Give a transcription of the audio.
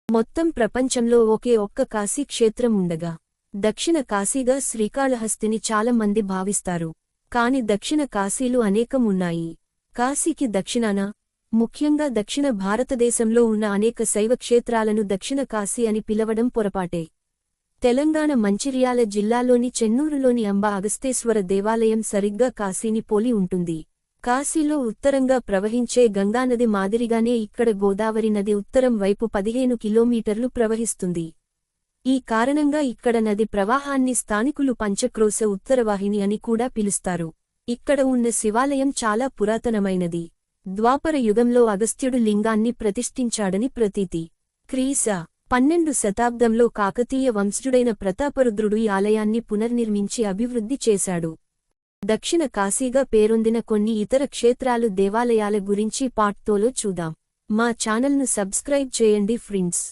మొత్తం ప్రపంచంలో ఒకే ఒక్క కాశీ క్షేత్రం ఉండగా దక్షిణ కాశీగా శ్రీకాళహస్తిని చాలా మంది భావిస్తారు. కాని దక్షిణ కాశీలు అనేకం ఉన్నాయి. కాశీకి దక్షిణాన, ముఖ్యంగా దక్షిణ భారతదేశంలో ఉన్న అనేక శైవ క్షేత్రాలను దక్షిణ కాశీ అని పిలవడం పొరపాటే. తెలంగాణ మంచిర్యాల జిల్లాలోని చెన్నూరులోని అంబ అగస్తేశ్వర దేవాలయం సరిగ్గా కాశీని పోలి ఉంటుంది. కాశీలో ఉత్తరంగా ప్రవహించే గంగానది మాదిరిగానే ఇక్కడ గోదావరి నది ఉత్తరం వైపు 15 కిలోమీటర్లు ప్రవహిస్తుంది. ఈ కారణంగా ఇక్కడ నది ప్రవాహాన్ని స్థానికులు పంచక్రోశ ఉత్తరవాహిని అని కూడా పిలుస్తారు. ఇక్కడ ఉన్న శివాలయం చాలా పురాతనమైనది. ద్వాపర యుగంలో అగస్త్యుడు లింగాన్ని ప్రతిష్ఠించాడని ప్రతీతి. క్రీశ 12 శతాబ్దంలో కాకతీయ వంశజుడైన ప్రతాపరుద్రుడు ఈ ఆలయాన్ని పునర్నిర్మించి అభివృద్ధి చేశాడు. దక్షిణ కాశీగా పేరొందిన కొన్ని ఇతర క్షేత్రాలు దేవాలయాల గురించి పార్ట్ 2లో చూద్దాం. మా ఛానల్ను సబ్స్క్రైబ్ చేయండి ఫ్రెండ్స్.